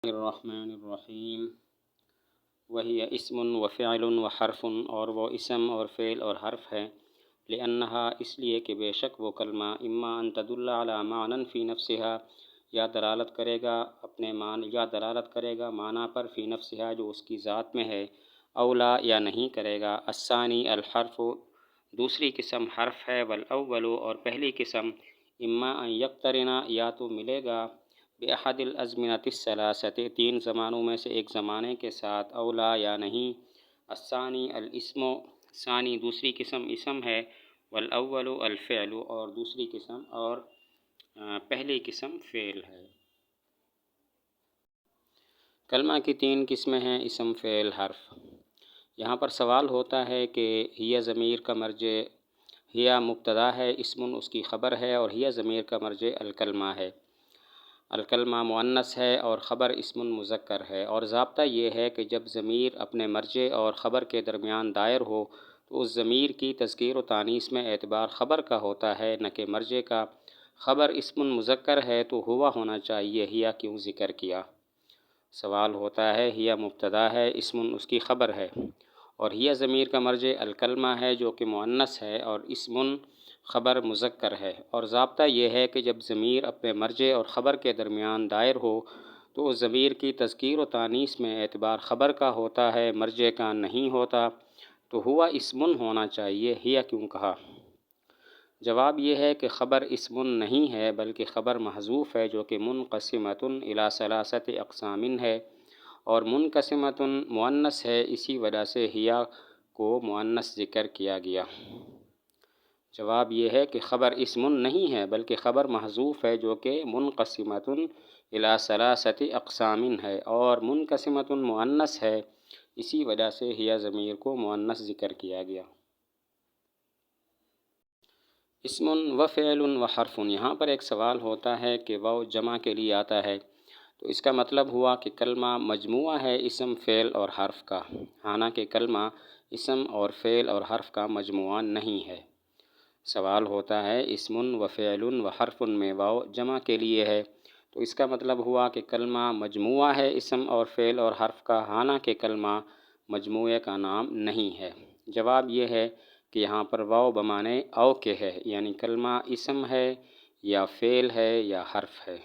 الرحمن الرحیم وہی اسم و فعل و حرف، اور وہ اسم اور فعل اور حرف ہے۔ لأنہا، اس لیے کہ بے شک وہ کلمہ اما ان تدل علی معنی فی نفسہا، یا دلالت کرے گا معنی پر فی نفسہا جو اس کی ذات میں ہے، اولا یا نہیں کرے گا۔ الثانی الحرف، دوسری قسم حرف ہے، والاول، اور پہلی قسم اما ان یقترن، یا تو ملے گا بأحد الازمنۃ الثلاثۃ، تین زمانوں میں سے ایک زمانے کے ساتھ، اولا یا نہیں۔ الثانی الاسم، ثانی دوسری قسم اسم ہے، والاول الفعل، اور دوسری قسم پہلی قسم فعل ہے۔ کلمہ کی تین قسمیں ہیں، اسم، فعل، حرف۔ یہاں پر سوال ہوتا ہے کہ ہی ضمیر کا مرجع، ہی مبتدا ہے، اسم اس کی خبر ہے، اور ہی ضمیر کا مرجع الکلمہ ہے۔ الکلمہ مؤنث ہے اور خبر اسم مذکر ہے، اور ضابطہ یہ ہے کہ جب ضمیر اپنے مرجع اور خبر کے درمیان دائر ہو تو اس ضمیر کی تذکیر و تانیث میں اعتبار خبر کا ہوتا ہے، نہ کہ مرجع کا۔ خبر اسم مذکر ہے تو ہوا ہونا چاہیے، ہیا کیوں ذکر کیا؟ سوال ہوتا ہے، ہیا مبتدا ہے، اسم اس کی خبر ہے، اور ہیا ضمیر کا مرجع الکلمہ ہے جو کہ مؤنث ہے، اور اسم خبر مذکر ہے، اور ضابطہ یہ ہے کہ جب ضمیر اپنے مرجع اور خبر کے درمیان دائر ہو تو اس ضمیر کی تذکیر و تانیث میں اعتبار خبر کا ہوتا ہے، مرجع کا نہیں ہوتا، تو ہوا اسم ہونا چاہیے، ہیا کیوں کہا؟ جواب یہ ہے کہ خبر اسم نہیں ہے بلکہ خبر محذوف ہے، جو کہ منقسمۃ الی ثلاثۃ اقسام ہے، اور منقسمۃ مؤنث ہے، اسی وجہ سے ہیا کو مؤنث ذکر کیا گیا۔ جواب یہ ہے کہ خبر اسم نہیں ہے بلکہ خبر محذوف ہے، جو کہ منقسمۃ الی ثلاثۃ اقسام ہے، اور منقسمۃ مؤنث ہے، اسی وجہ سے ہیا ضمیر کو مؤنث ذکر کیا گیا۔ اسم و فعل و حرف، یہاں پر ایک سوال ہوتا ہے کہ وہ جمع کے لیے آتا ہے، تو اس کا مطلب ہوا کہ کلمہ مجموعہ ہے اسم، فعل اور حرف کا، حالانکہ کلمہ اسم اور فعل اور حرف کا مجموعہ نہیں ہے۔ سوال ہوتا ہے اسم و فعل و حرف میں واو جمع کے لیے ہے، تو اس کا مطلب ہوا کہ کلمہ مجموعہ ہے اسم اور فعل اور حرف کا، حالانکہ کلمہ مجموعے کا نام نہیں ہے۔ جواب یہ ہے کہ یہاں پر واو بمعنی او کے ہے، یعنی کلمہ اسم ہے یا فعل ہے یا حرف ہے۔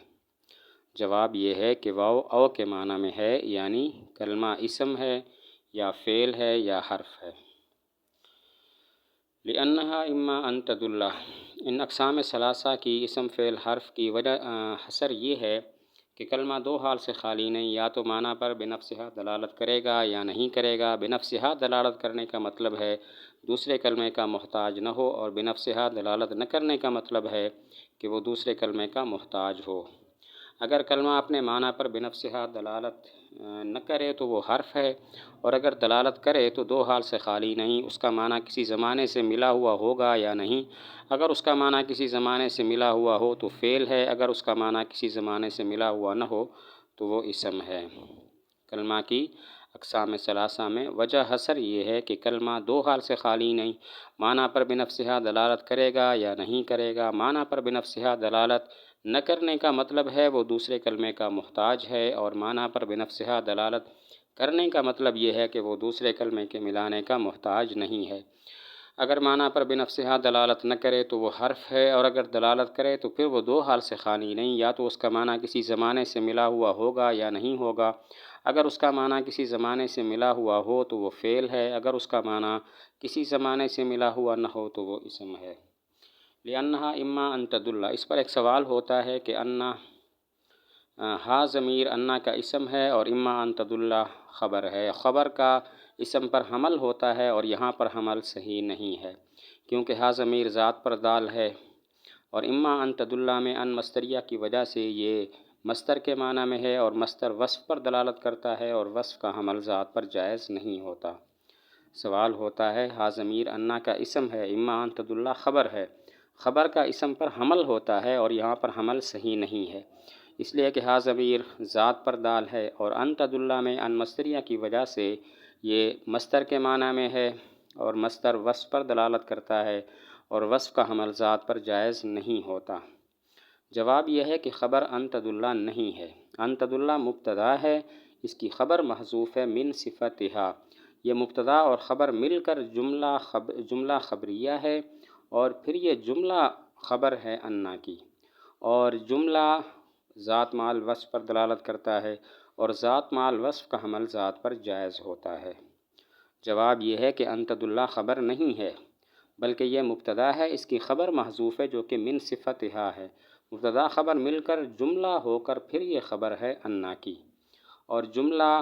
جواب یہ ہے کہ واو او کے معنی میں ہے، یعنی کلمہ اسم ہے یا فعل ہے یا حرف ہے۔ لأنہا اما ان تدل، ان اقسام ثلاثہ کی اسم، فعل، حرف کی وجہ حصر یہ ہے کہ کلمہ دو حال سے خالی نہیں، یا تو معنی پر بنفسہا دلالت کرے گا یا نہیں کرے گا۔ بنفسہا دلالت کرنے کا مطلب ہے دوسرے کلمے کا محتاج نہ ہو، اور بنفسہا دلالت نہ کرنے کا مطلب ہے کہ وہ دوسرے کلمے کا محتاج ہو۔ اگر کلمہ اپنے معنی پر بنفسہا دلالت نہ کرے تو وہ حرف ہے، اور اگر دلالت کرے تو دو حال سے خالی نہیں، اس کا معنی کسی زمانے سے ملا ہوا ہوگا یا نہیں۔ اگر اس کا معنی کسی زمانے سے ملا ہوا ہو تو فعل ہے، اگر اس کا معنی کسی زمانے سے ملا ہوا نہ ہو تو وہ اسم ہے۔ کلمہ کی اقسام ثلاثہ میں وجہ حصر یہ ہے کہ کلمہ دو حال سے خالی نہیں، معنی پر بنفسہا دلالت کرے گا یا نہیں کرے گا۔ معنی پر بنفسہا دلالت نہ کرنے کا مطلب ہے وہ دوسرے کلمے کا محتاج ہے، اور معنی پر بنفسہا دلالت کرنے کا مطلب یہ ہے کہ وہ دوسرے کلمے کے ملانے کا محتاج نہیں ہے۔ اگر معنی پر بنفسہا دلالت نہ کرے تو وہ حرف ہے، اور اگر دلالت کرے تو پھر وہ دو حال سے خالی نہیں، یا تو اس کا معنی کسی زمانے سے ملا ہوا ہوگا یا نہیں ہوگا۔ اگر اس کا معنی کسی زمانے سے ملا ہوا ہو تو وہ فعل ہے، اگر اس کا معنی کسی زمانے سے ملا ہوا نہ ہو تو وہ اسم ہے۔ لأنہا اما ان تدل، اس پر ایک سوال ہوتا ہے کہ انا، ہا ضمیر انا کا اسم ہے اور اما ان تدل خبر ہے، خبر کا اسم پر حمل ہوتا ہے، اور یہاں پر حمل صحیح نہیں ہے کیونکہ ہا ضمیر ذات پر دال ہے، اور اما ان تدل میں ان مصدریہ کی وجہ سے یہ مصدر کے معنی میں ہے، اور مصدر وصف پر دلالت کرتا ہے، اور وصف کا حمل ذات پر جائز نہیں ہوتا۔ سوال ہوتا ہے ہا ضمیر انا کا اسم ہے، اما ان تدل خبر ہے، خبر کا اسم پر حمل ہوتا ہے، اور یہاں پر حمل صحیح نہیں ہے، اس لیے کہ ہا ضمیر ذات پر دال ہے، اور ان تدل میں ان مصدریہ کی وجہ سے یہ مصدر کے معنی میں ہے، اور مصدر وصف پر دلالت کرتا ہے، اور وصف کا حمل ذات پر جائز نہیں ہوتا۔ جواب یہ ہے کہ خبر ان تدل نہیں ہے، ان تدل مبتدا ہے، اس کی خبر محذوف ہے من صفتھا، یہ مبتدا اور خبر مل کر جملہ خبریہ ہے، اور پھر یہ جملہ خبر ہے انا کی، اور جملہ ذات مال وصف پر دلالت کرتا ہے، اور ذات مال وصف کا حمل ذات پر جائز ہوتا ہے۔ جواب یہ ہے کہ ان تدل خبر نہیں ہے، بلکہ یہ مبتدا ہے، اس کی خبر محذوف ہے جو کہ من صفتھا ہے۔ مبتدا خبر مل کر جملہ ہو کر پھر یہ خبر ہے انا کی، اور جملہ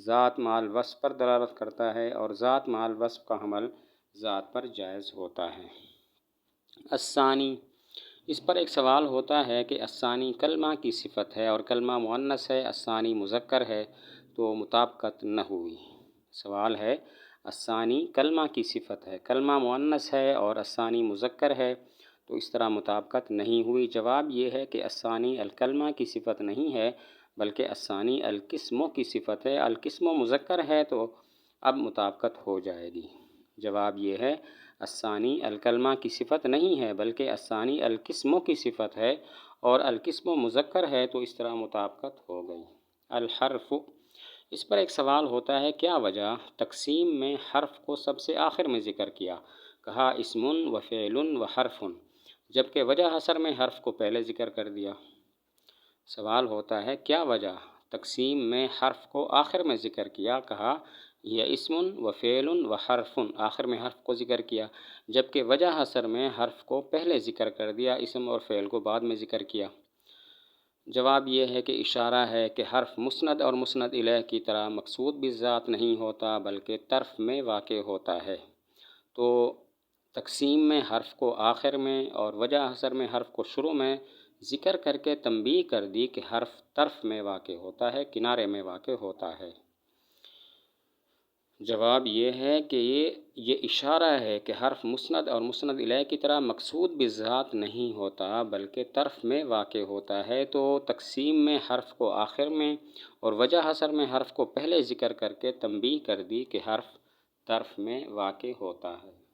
ذات مال وصف پر دلالت کرتا ہے، اور ذات مال وصف کا حمل ذات پر جائز ہوتا ہے۔ الثانی، اس پر ایک سوال ہوتا ہے کہ الثانی کلمہ کی صفت ہے اور کلمہ مؤنث ہے، الثانی مذکر ہے، تو مطابقت نہ ہوئی۔ سوال ہے الثانی کلمہ کی صفت ہے، کلمہ مؤنث ہے اور الثانی مذکر ہے، تو اس طرح مطابقت نہیں ہوئی۔ جواب یہ ہے کہ الثانی الکلمہ کی صفت نہیں ہے، بلکہ الثانی القسم کی صفت ہے، القسم مذکر ہے تو اب مطابقت ہو جائے گی۔ جواب یہ ہے الثانی الکلمہ کی صفت نہیں ہے، بلکہ الثانی القسم کی صفت ہے، اور القسم مذکر ہے تو اس طرح مطابقت ہو گئی۔ الحرف، اس پر ایک سوال ہوتا ہے کیا وجہ تقسیم میں حرف کو سب سے آخر میں ذکر کیا؟ کہا اسم و فعل و حرف، جبکہ وجہ حصر میں حرف کو پہلے ذکر کر دیا۔ سوال ہوتا ہے کیا وجہ تقسیم میں حرف کو آخر میں ذکر کیا؟ کہا یہ اسم و فعل و حرف، آخر میں حرف کو ذکر کیا، جبکہ وجہ حصر میں حرف کو پہلے ذکر کر دیا، اسم اور فعل کو بعد میں ذکر کیا۔ جواب یہ ہے کہ اشارہ ہے کہ حرف مسند اور مسند الیہ کی طرح مقصود بالذات نہیں ہوتا، بلکہ طرف میں واقع ہوتا ہے، تو تقسیم میں حرف کو آخر میں اور وجہ حصر میں حرف کو شروع میں ذکر کر کے تنبیہ کر دی کہ حرف طرف میں واقع ہوتا ہے، کنارے میں واقع ہوتا ہے۔ جواب یہ ہے کہ یہ اشارہ ہے کہ حرف مسند اور مسند الیہ کی طرح مقصود بالذات نہیں ہوتا، بلکہ طرف میں واقع ہوتا ہے، تو تقسیم میں حرف کو آخر میں اور وجہ حصر میں حرف کو پہلے ذکر کر کے تنبیہ کر دی کہ حرف طرف میں واقع ہوتا ہے۔